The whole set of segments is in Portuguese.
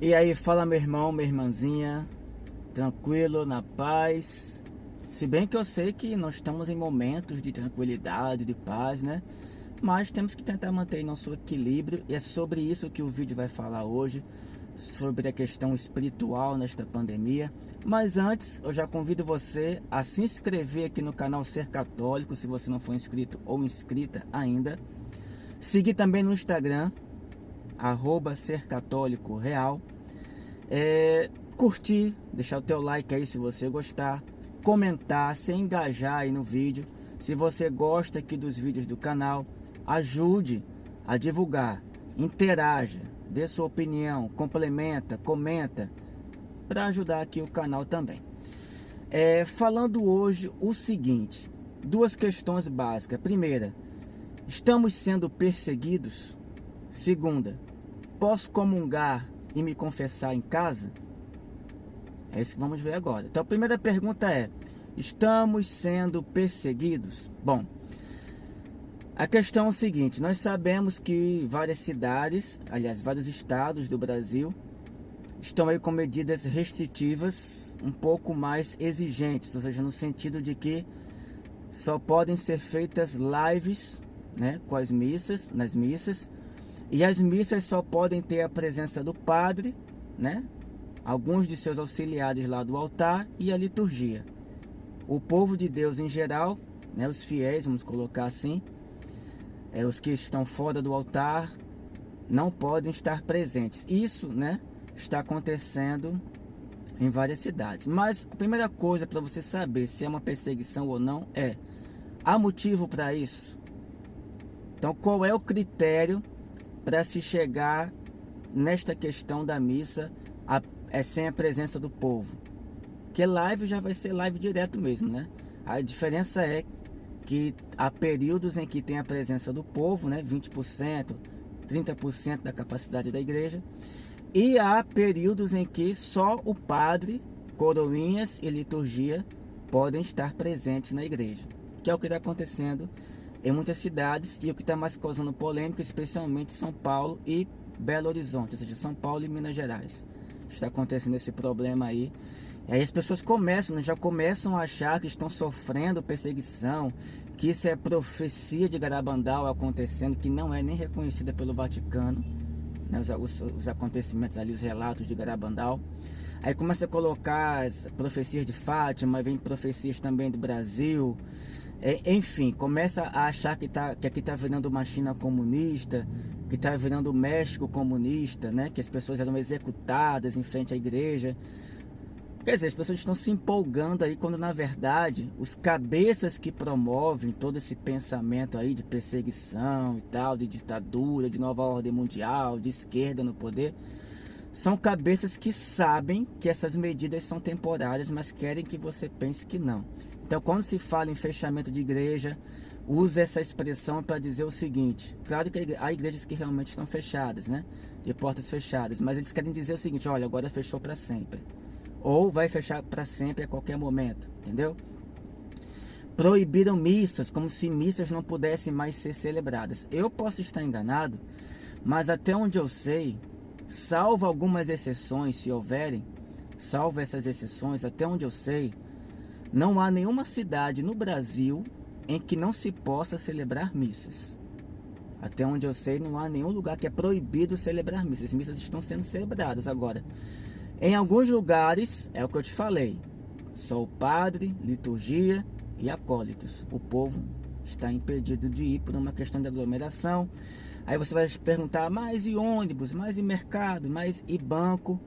E aí, fala meu irmão, minha irmãzinha, tranquilo, na paz. Se bem que eu sei que nós estamos em momentos de tranquilidade, de paz, né? Mas temos que tentar manter nosso equilíbrio e é sobre isso que o vídeo vai falar hoje, sobre a questão espiritual nesta pandemia. Mas antes, eu já convido você a se inscrever aqui no canal Ser Católico, se você não for inscrito ou inscrita ainda. Seguir também no Instagram, @sercatólicoreal. Curtir, deixar o teu like aí se você gostar, comentar, se engajar aí no vídeo. Se você gosta aqui dos vídeos do canal, ajude a divulgar, interaja, dê sua opinião, complementa, comenta, para ajudar aqui o canal também. Falando hoje o seguinte, duas questões básicas. Primeira, estamos sendo perseguidos? Segunda, posso comungar e me confessar em casa? É isso que vamos ver agora. Então a primeira pergunta é: estamos sendo perseguidos? Bom, a questão é o seguinte: nós sabemos que várias cidades, aliás, vários estados do Brasil estão aí com medidas restritivas um pouco mais exigentes, ou seja, no sentido de que só podem ser feitas lives, né, com as missas, nas missas, e as missas só podem ter a presença do padre, né, alguns de seus auxiliares lá do altar e a liturgia. O povo de Deus em geral, né, os fiéis, vamos colocar assim, os que estão fora do altar, não podem estar presentes. Isso, né, está acontecendo em várias cidades. Mas a primeira coisa para você saber se é uma perseguição ou não há motivo para isso? Então, qual é o critério para se chegar nesta questão da missa sem a presença do povo? Porque live já vai ser live direto mesmo, né? A diferença é que há períodos em que tem a presença do povo, né? 20%, 30% da capacidade da igreja. E há períodos em que só o padre, coroinhas e liturgia podem estar presentes na igreja, que é o que está acontecendo em muitas cidades e o que está mais causando polêmica, especialmente São Paulo e Belo Horizonte, ou seja, São Paulo e Minas Gerais. Está acontecendo esse problema aí. E aí as pessoas já começam a achar que estão sofrendo perseguição, que isso é profecia de Garabandal acontecendo, que não é nem reconhecida pelo Vaticano, né, os acontecimentos ali, os relatos de Garabandal. Aí começa a colocar as profecias de Fátima, vem profecias também do Brasil. Enfim, começa a achar que aqui está virando uma China comunista, que está virando o México comunista, né? Que as pessoas eram executadas em frente à igreja. Quer dizer, as pessoas estão se empolgando aí, quando na verdade os cabeças que promovem todo esse pensamento aí de perseguição e tal, de ditadura, de nova ordem mundial, de esquerda no poder, são cabeças que sabem que essas medidas são temporárias, mas querem que você pense que não. Então, quando se fala em fechamento de igreja, usa essa expressão para dizer o seguinte: claro que há igrejas que realmente estão fechadas, né, de portas fechadas, mas eles querem dizer o seguinte: olha, agora fechou para sempre, ou vai fechar para sempre a qualquer momento, entendeu? Proibiram missas, como se missas não pudessem mais ser celebradas. Eu posso estar enganado, mas até onde eu sei, salvo algumas exceções, se houverem, salvo essas exceções, até onde eu sei, não há nenhuma cidade no Brasil em que não se possa celebrar missas. Até onde eu sei, não há nenhum lugar que é proibido celebrar missas. As missas estão sendo celebradas agora. Em alguns lugares, é o que eu te falei, só o padre, liturgia e acólitos. O povo está impedido de ir por uma questão de aglomeração. Aí você vai perguntar: mas e ônibus, mas e mercado, mas e banco?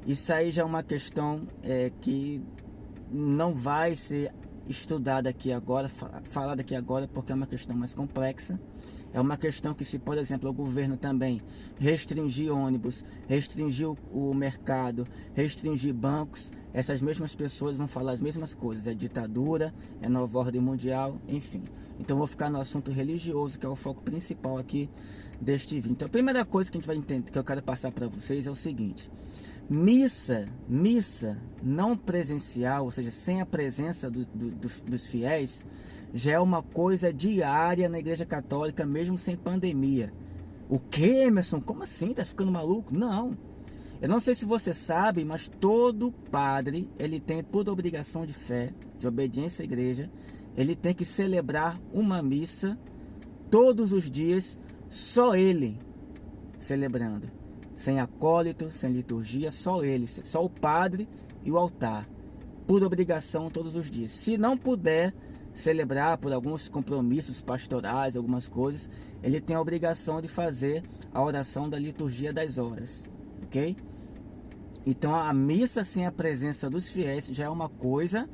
Isso aí já é uma questão que não vai ser estudada aqui agora, falada aqui agora, porque é uma questão mais complexa. É uma questão que, se por exemplo o governo também restringir ônibus, restringir o mercado, restringir bancos, essas mesmas pessoas vão falar as mesmas coisas: é ditadura, é nova ordem mundial, enfim. Então vou ficar no assunto religioso, que é o foco principal aqui deste vídeo. Então a primeira coisa que a gente vai entender, que eu quero passar para vocês, é o seguinte: missa não presencial, ou seja, sem a presença dos fiéis, já é uma coisa diária na Igreja Católica, mesmo sem pandemia. O que, Emerson? Como assim? Tá ficando maluco? Não. Eu não sei se você sabe, mas todo padre, ele tem por obrigação de fé, de obediência à igreja, ele tem que celebrar uma missa todos os dias, só ele celebrando. Sem acólito, sem liturgia, só ele, só o padre e o altar. Por obrigação todos os dias. Se não puder celebrar por alguns compromissos pastorais, algumas coisas, ele tem a obrigação de fazer a oração da liturgia das horas, ok? Então a missa sem a presença dos fiéis já é uma coisa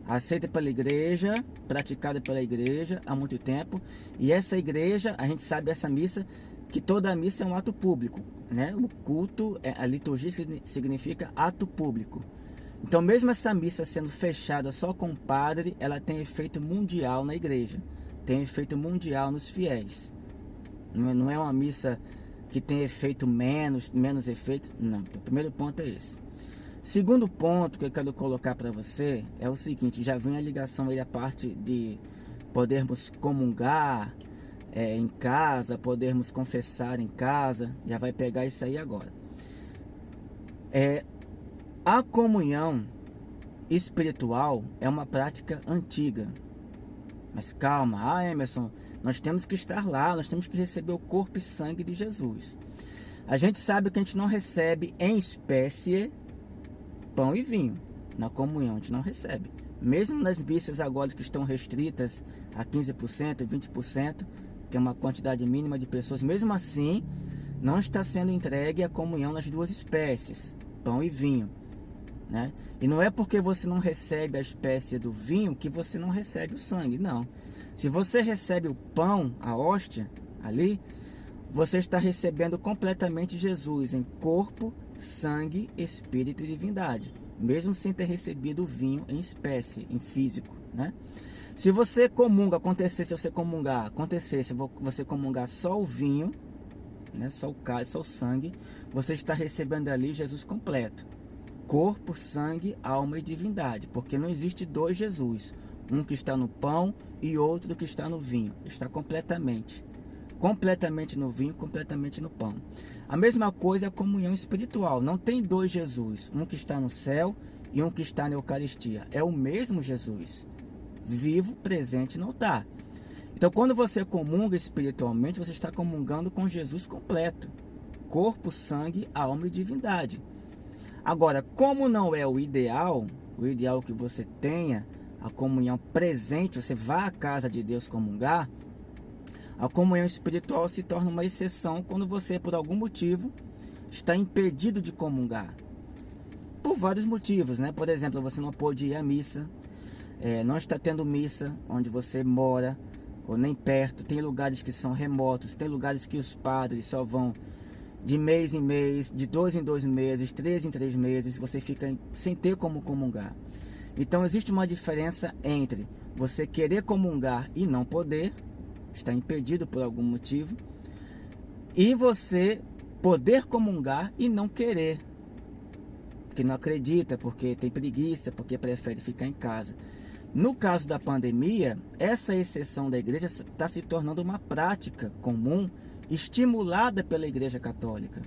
aceita pela igreja, praticada pela igreja há muito tempo, e essa igreja, a gente sabe essa missa, que toda a missa é um ato público, né? O culto, a liturgia significa ato público. Então, mesmo essa missa sendo fechada só com o padre, ela tem efeito mundial na igreja, tem efeito mundial nos fiéis. Não é uma missa que tem efeito menos efeito, não. O primeiro ponto é esse. Segundo ponto que eu quero colocar para você é o seguinte, já vem a ligação aí a parte de podermos comungar em casa, podermos confessar em casa, já vai pegar isso aí agora. A comunhão espiritual é uma prática antiga. Mas calma, Emerson, nós temos que estar lá, nós temos que receber o corpo e sangue de Jesus. A gente sabe que a gente não recebe em espécie pão e vinho. Na comunhão a gente não recebe. Mesmo nas missas agora que estão restritas a 15%, 20%, que é uma quantidade mínima de pessoas, mesmo assim, não está sendo entregue a comunhão nas duas espécies, pão e vinho, né? E não é porque você não recebe a espécie do vinho que você não recebe o sangue, não. Se você recebe o pão, a hóstia, ali, você está recebendo completamente Jesus em corpo, sangue, espírito e divindade, mesmo sem ter recebido o vinho em espécie, em físico, né? Se você comunga, acontecesse você comungar só o vinho, né, só o cálice, só o sangue, você está recebendo ali Jesus completo. Corpo, sangue, alma e divindade, porque não existe dois Jesus, um que está no pão e outro que está no vinho, está completamente no vinho, completamente no pão. A mesma coisa é a comunhão espiritual, não tem dois Jesus, um que está no céu e um que está na Eucaristia, é o mesmo Jesus, vivo, presente no altar. Então quando você comunga espiritualmente, você está comungando com Jesus completo, corpo, sangue, alma e divindade. Agora, como não é o ideal que você tenha a comunhão presente, você vá à casa de Deus comungar, a comunhão espiritual se torna uma exceção quando você, por algum motivo, está impedido de comungar. Por vários motivos, né? Por exemplo, você não pôde ir à missa, não está tendo missa onde você mora, ou nem perto, tem lugares que são remotos, tem lugares que os padres só vão de mês em mês, de 2 em 2 meses, 3 em 3 meses, você fica sem ter como comungar. Então existe uma diferença entre você querer comungar e não poder, está impedido por algum motivo, e você poder comungar e não querer, porque não acredita, porque tem preguiça, porque prefere ficar em casa. No caso da pandemia, essa exceção da igreja está se tornando uma prática comum, estimulada pela Igreja Católica.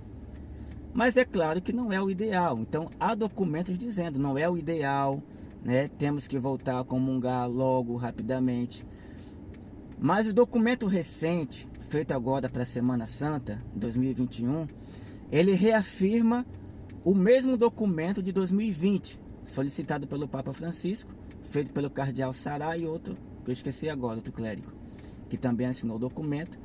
Mas é claro que não é o ideal. Então há documentos dizendo não é o ideal, né? Temos que voltar a comungar logo, rapidamente. Mas o documento recente, feito agora para a Semana Santa, 2021, ele reafirma o mesmo documento de 2020, solicitado pelo Papa Francisco, feito pelo Cardeal Sará e outro, que eu esqueci agora, outro clérigo, que também assinou o documento.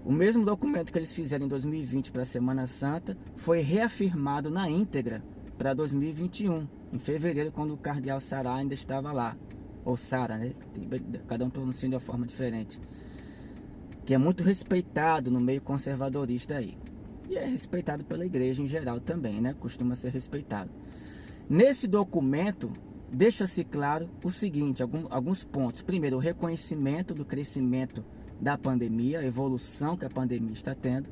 O mesmo documento que eles fizeram em 2020 para a Semana Santa foi reafirmado na íntegra para 2021, em fevereiro, quando o Cardeal Sará ainda estava lá. Ou Sara, né? Cada um pronuncia de uma forma diferente. Que é muito respeitado no meio conservadorista aí. E é respeitado pela igreja em geral também, né? Costuma ser respeitado. Nesse documento, deixa-se claro o seguinte, alguns pontos. Primeiro, o reconhecimento do crescimento da pandemia, a evolução que a pandemia está tendo.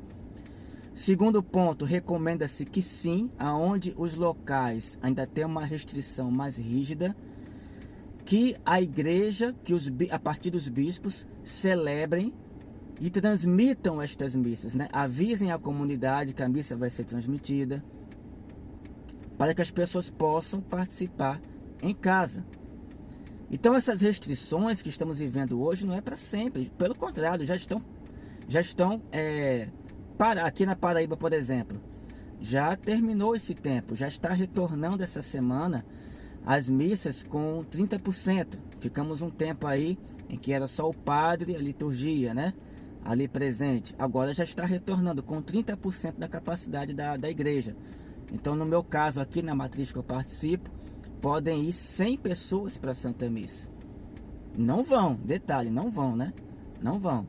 Segundo ponto, recomenda-se que sim, aonde os locais ainda tem uma restrição mais rígida, que a igreja, a partir dos bispos, celebrem e transmitam estas missas, né? Avisem a comunidade que a missa vai ser transmitida, para que as pessoas possam participar em casa. Então essas restrições que estamos vivendo hoje não é para sempre, pelo contrário, já estão aqui na Paraíba, por exemplo, já terminou esse tempo, já está retornando essa semana as missas com 30%. Ficamos um tempo aí em que era só o padre, a liturgia, né, ali presente. Agora já está retornando com 30% da capacidade da igreja. Então, no meu caso aqui na matriz que eu participo, podem ir 100 pessoas para a Santa Missa. Não vão, detalhe, não vão, né? Não vão.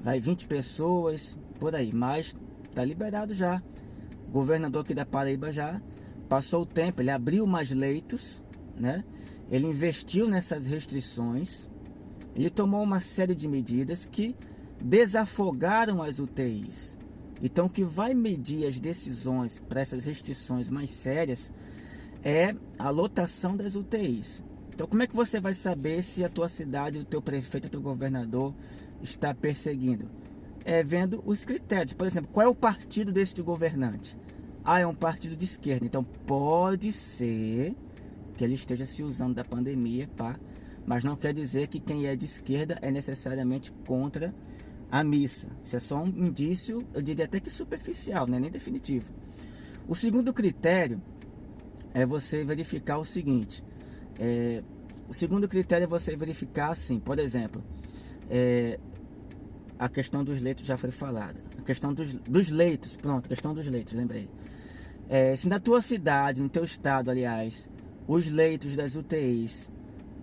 Vai 20 pessoas, por aí, mas tá liberado já. O governador aqui da Paraíba já passou o tempo, ele abriu mais leitos, né? Ele investiu nessas restrições, ele tomou uma série de medidas que desafogaram as UTIs. Então, o que vai medir as decisões para essas restrições mais sérias é a lotação das UTIs. Então, como é que você vai saber se a tua cidade, o teu prefeito, o teu governador está perseguindo? É vendo os critérios. Por exemplo, qual é o partido deste governante? Ah, é um partido de esquerda. Então, pode ser que ele esteja se usando da pandemia, pá, mas não quer dizer que quem é de esquerda é necessariamente contra a missa. Isso é só um indício, eu diria até que superficial, né? Nem definitivo. O segundo critério é você verificar o seguinte. O segundo critério é você verificar assim, por exemplo, a questão dos leitos já foi falada. A questão dos leitos, pronto, a questão dos leitos, lembrei. Se na tua cidade, no teu estado, aliás, os leitos das UTIs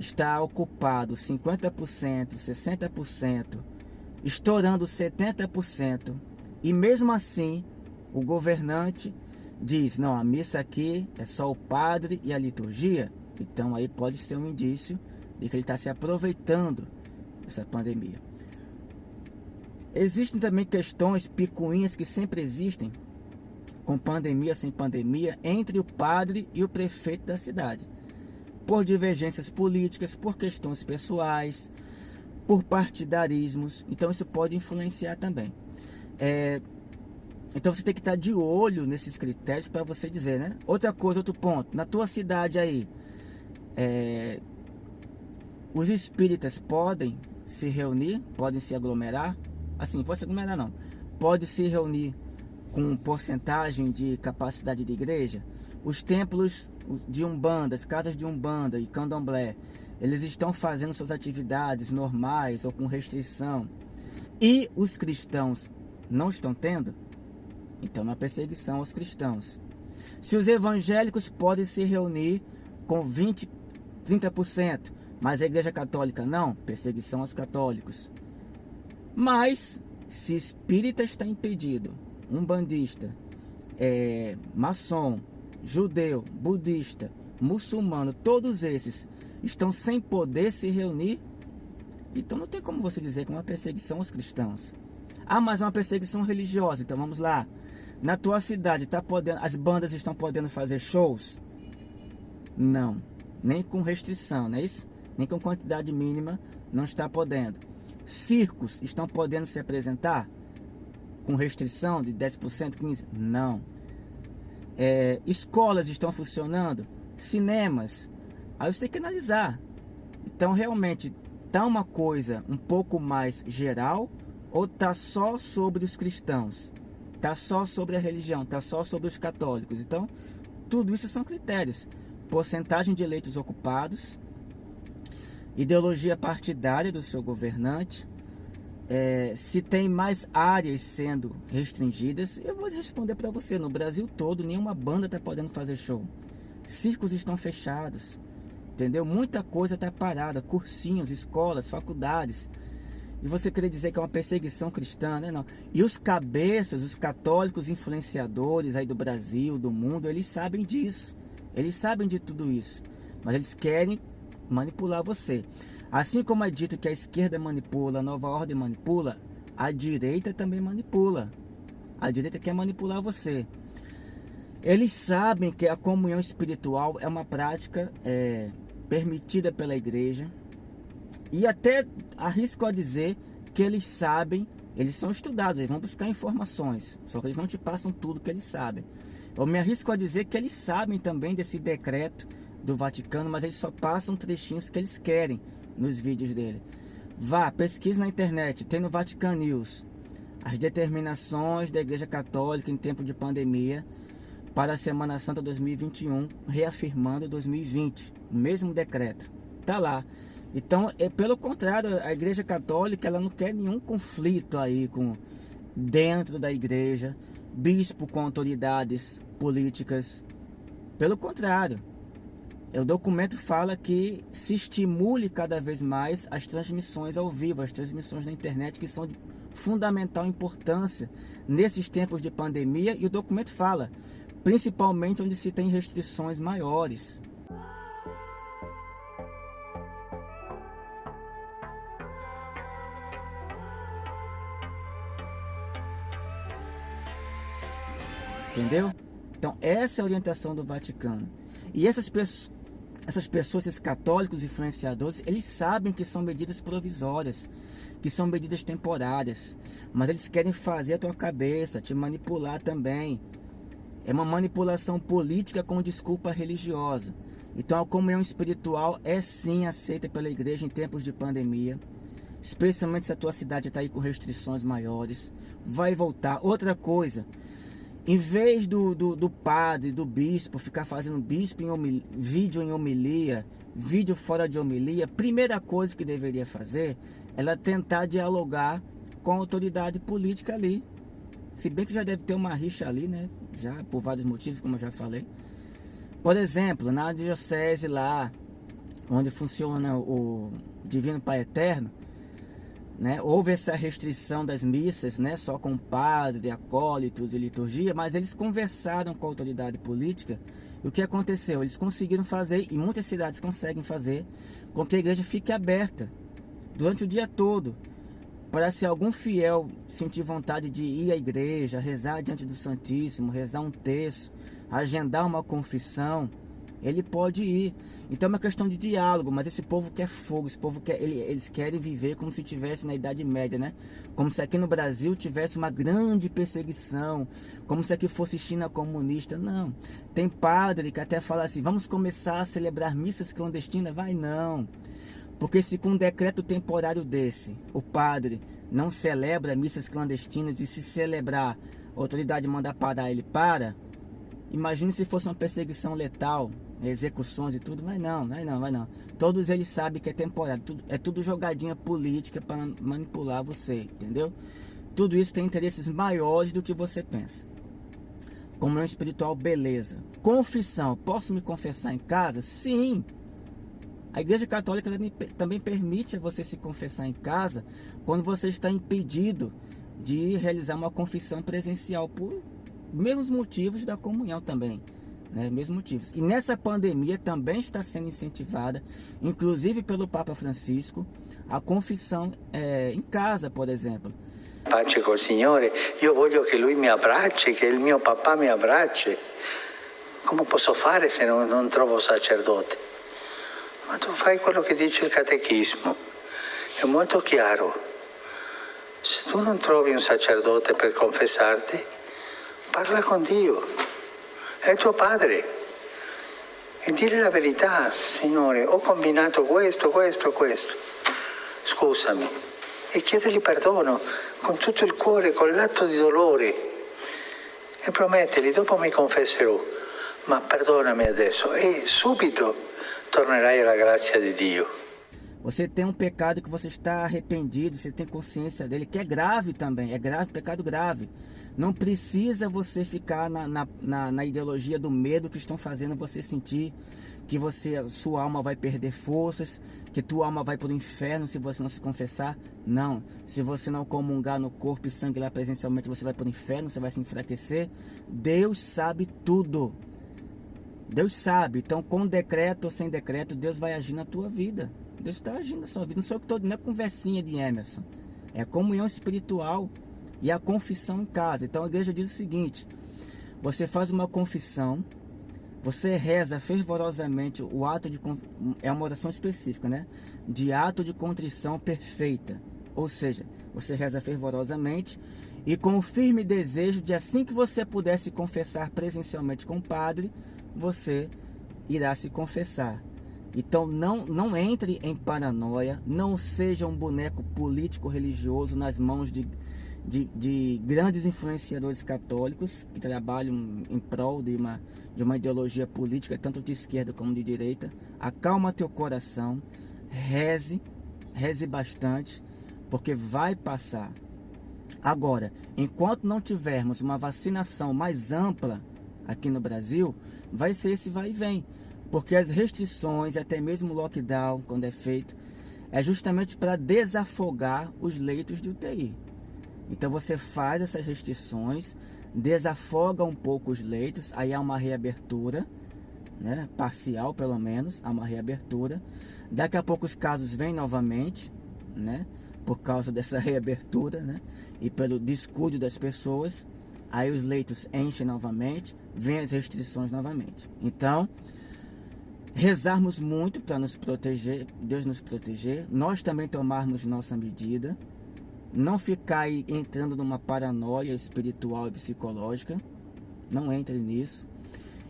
está ocupado 50%, 60%, estourando 70%, e mesmo assim o governante diz, não, a missa aqui é só o padre e a liturgia, então aí pode ser um indício de que ele está se aproveitando dessa pandemia. Existem também questões, picuinhas que sempre existem, com pandemia, sem pandemia, entre o padre e o prefeito da cidade, por divergências políticas, por questões pessoais, por partidarismos. Então isso pode influenciar também. Então você tem que estar de olho nesses critérios para você dizer, né? Outra coisa, outro ponto, na tua cidade aí, os espíritas podem se reunir, podem se aglomerar, assim, pode se aglomerar não, pode se reunir com porcentagem de capacidade de igreja. Os templos de Umbanda, as casas de Umbanda e Candomblé, eles estão fazendo suas atividades normais ou com restrição, e os cristãos não estão tendo, então é uma perseguição aos cristãos. Se os evangélicos podem se reunir com 20, 30%, mas a igreja católica não, perseguição aos católicos. Mas se espírita está impedido, umbandista, maçom, judeu, budista, muçulmano, todos esses estão sem poder se reunir, então não tem como você dizer que é uma perseguição aos cristãos. Ah, mas é uma perseguição religiosa. Então vamos lá, na tua cidade tá podendo, as bandas estão podendo fazer shows? Não, nem com restrição, não é isso? Nem com quantidade mínima não está podendo. Circos estão podendo se apresentar com restrição de 10%, 15%? Não. Escolas estão funcionando? Cinemas? Aí você tem que analisar. Então realmente tá uma coisa um pouco mais geral, ou tá só sobre os cristãos? Tá só sobre a religião? Tá só sobre os católicos? Então tudo isso são critérios. Porcentagem de leitos ocupados, ideologia partidária do seu governante, se tem mais áreas sendo restringidas. Eu vou responder para você, no Brasil todo nenhuma banda está podendo fazer show, circos estão fechados, entendeu? Muita coisa está parada, cursinhos, escolas, faculdades, e você querer dizer que é uma perseguição cristã, né? Não. E os cabeças, os católicos influenciadores aí do Brasil, do mundo, eles sabem disso, eles sabem de tudo isso, mas eles querem manipular você. Assim como é dito que a esquerda manipula, a nova ordem manipula, a direita também manipula. A direita quer manipular você. Eles sabem que a comunhão espiritual é uma prática permitida pela igreja, e até arrisco a dizer que eles sabem, eles são estudados, eles vão buscar informações, só que eles não te passam tudo que eles sabem. Eu me arrisco a dizer que eles sabem também desse decreto do Vaticano, mas eles só passam trechinhos que eles querem nos vídeos dele. Vá, pesquise na internet, tem no Vatican News as determinações da Igreja Católica em tempo de pandemia para a Semana Santa 2021, reafirmando 2020, o mesmo decreto. Tá lá. Então, pelo contrário, a Igreja Católica ela não quer nenhum conflito aí dentro da igreja, bispo com autoridades políticas. Pelo contrário, o documento fala que se estimule cada vez mais as transmissões ao vivo, as transmissões na internet, que são de fundamental importância nesses tempos de pandemia, e o documento fala, principalmente onde se tem restrições maiores. Entendeu? Então essa é a orientação do Vaticano. E essas pessoas, esses católicos influenciadores, eles sabem que são medidas provisórias, que são medidas temporárias, mas eles querem fazer a tua cabeça, te manipular também. É uma manipulação política com desculpa religiosa. Então a comunhão espiritual é sim aceita pela igreja em tempos de pandemia, especialmente se a tua cidade está aí com restrições maiores. Vai voltar. Outra coisa, em vez do padre, do bispo, ficar fazendo vídeo em homilia, vídeo fora de homilia, primeira coisa que deveria fazer é tentar dialogar com a autoridade política ali. Se bem que já deve ter uma rixa ali, né? Já por vários motivos, como eu já falei. Por exemplo, na diocese lá, onde funciona o Divino Pai Eterno, né, houve essa restrição das missas, né, só com padre, acólitos e liturgia, mas eles conversaram com a autoridade política. E o que aconteceu? Eles conseguiram fazer, e muitas cidades conseguem fazer, com que a igreja fique aberta durante o dia todo, para se algum fiel sentir vontade de ir à igreja, rezar diante do Santíssimo, rezar um terço, agendar uma confissão, ele pode ir. Então é uma questão de diálogo, mas esse povo quer fogo, esse povo eles querem viver como se estivesse na Idade Média, né? Como se aqui no Brasil tivesse uma grande perseguição, como se aqui fosse China comunista. Não, tem padre que até fala assim, vamos começar a celebrar missas clandestinas. Vai não, porque se com um decreto temporário desse, o padre não celebra missas clandestinas, e se celebrar, a autoridade mandar parar, ele para. Imagine se fosse uma perseguição letal, execuções e tudo. Vai não. Todos eles sabem que é temporário, é tudo jogadinha política para manipular você, entendeu? Tudo isso tem interesses maiores do que você pensa. Comunhão espiritual, beleza. Confissão, posso me confessar em casa? Sim. A Igreja Católica também permite a você se confessar em casa quando você está impedido de realizar uma confissão presencial por mesmos motivos da comunhão também, né? Mesmos motivos. E nessa pandemia também está sendo incentivada, inclusive pelo Papa Francisco, a confissão em casa, por exemplo. Pace col Signore, io voglio che Lui mi abbracci, che il mio papà mi abbracci. Come posso fare se non trovo sacerdote? Ma tu fai quello che dice il catechismo, è molto chiaro. Se tu non trovi un sacerdote per confessarti, parla con Dio, è tuo padre, e dire la verità: Signore, ho combinato questo, scusami, e chiedergli perdono con tutto il cuore, con l'atto di dolore, e promettergli: dopo mi confesserò, ma perdonami adesso, e subito tornerai alla grazia di Dio. Você tem um pecado que você está arrependido, você tem consciência dele, que é grave também, é grave, pecado grave. Não precisa você ficar na ideologia do medo que estão fazendo você sentir que sua alma vai perder forças, que tua alma vai para o inferno se você não se confessar. Não, se você não comungar no corpo e sangue lá presencialmente, você vai para o inferno, você vai se enfraquecer. Deus sabe tudo. Deus sabe. Então, com decreto ou sem decreto, Deus vai agir na tua vida. Deus está agindo na sua vida. Não sou eu que estou, não é conversinha de Emerson. É a comunhão espiritual e a confissão em casa. Então a igreja diz o seguinte: você faz uma confissão, você reza fervorosamente o ato de... É uma oração específica, né? De ato de contrição perfeita. Ou seja, você reza fervorosamente e com o firme desejo de, assim que você puder se confessar presencialmente com o padre, você irá se confessar. Então não entre em paranoia, não seja um boneco político religioso nas mãos de grandes influenciadores católicos que trabalham em prol de uma ideologia política, tanto de esquerda como de direita. Acalma teu coração, reze bastante, porque vai passar. Agora, enquanto não tivermos uma vacinação mais ampla aqui no Brasil, vai ser esse vai e vem. Porque as restrições, até mesmo o lockdown, quando é feito, é justamente para desafogar os leitos de UTI. Então você faz essas restrições, desafoga um pouco os leitos, aí há uma reabertura, né, parcial pelo menos, há uma reabertura. Daqui a pouco os casos vêm novamente, né, por causa dessa reabertura, né, e pelo descuido das pessoas, aí os leitos enchem novamente, vêm as restrições novamente. Então, rezarmos muito para nos proteger, Deus nos proteger, nós também tomarmos nossa medida, não ficar aí entrando numa paranoia espiritual e psicológica, não entre nisso,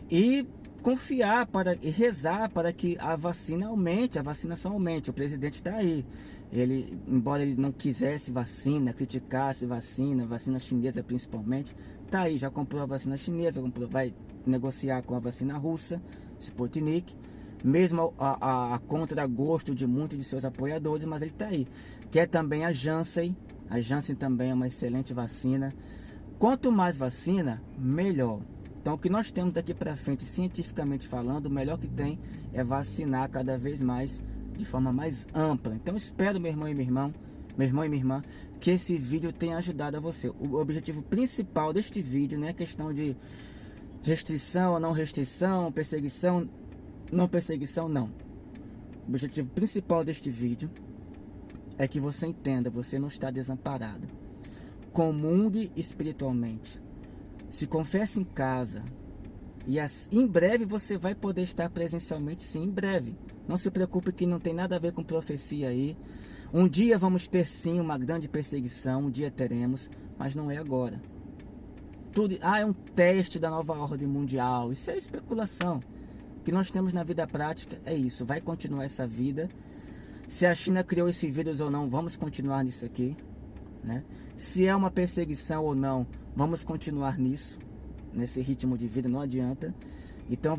e confiar e rezar para que a vacina aumente, a vacinação aumente. O presidente está aí, ele, embora ele não quisesse vacina, criticasse vacina chinesa principalmente, está aí, já comprou a vacina chinesa, vai negociar com a vacina russa, Sputnik, mesmo a contragosto de muitos de seus apoiadores, mas ele está aí. Quer também a Janssen também é uma excelente vacina. Quanto mais vacina, melhor. Então o que nós temos daqui para frente, cientificamente falando, o melhor que tem é vacinar cada vez mais, de forma mais ampla. Então espero, meu irmão e minha irmã, que esse vídeo tenha ajudado a você. O objetivo principal deste vídeo não é questão de restrição ou não restrição, perseguição, não perseguição, não. O objetivo principal deste vídeo é que você entenda, você não está desamparado. Comungue espiritualmente. Se confesse em casa. E em breve você vai poder estar presencialmente, sim, em breve. Não se preocupe que não tem nada a ver com profecia aí. Um dia vamos ter sim uma grande perseguição, um dia teremos, mas não é agora. É um teste da nova ordem mundial. Isso é especulação. O que nós temos na vida prática é isso. Vai continuar essa vida. Se a China criou esse vírus ou não, vamos continuar nisso aqui, né? Se é uma perseguição ou não, vamos continuar nisso, nesse ritmo de vida, não adianta. Então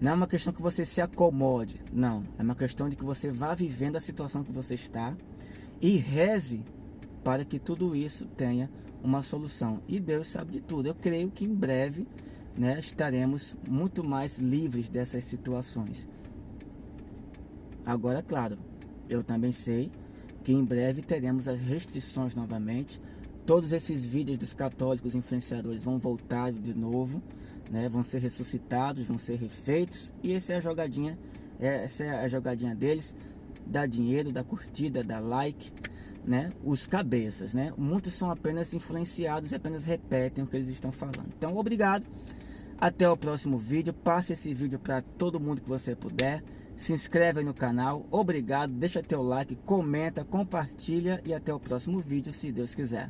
não é uma questão que você se acomode, não. É uma questão de que você vá vivendo a situação que você está e reze para que tudo isso tenha uma solução. E Deus sabe de tudo. Eu creio que em breve, né, estaremos muito mais livres dessas situações. Agora, claro, eu também sei que em breve teremos as restrições novamente. Todos esses vídeos dos católicos influenciadores vão voltar de novo, né? Vão ser ressuscitados, vão ser refeitos. E essa é a jogadinha deles, dá dinheiro, dá curtida, dá like, né? Os cabeças, né? Muitos são apenas influenciados e apenas repetem o que eles estão falando. Então, obrigado. Até o próximo vídeo. Passe esse vídeo para todo mundo que você puder. Se inscreve aí no canal. Obrigado. Deixa teu like, comenta, compartilha e até o próximo vídeo, se Deus quiser.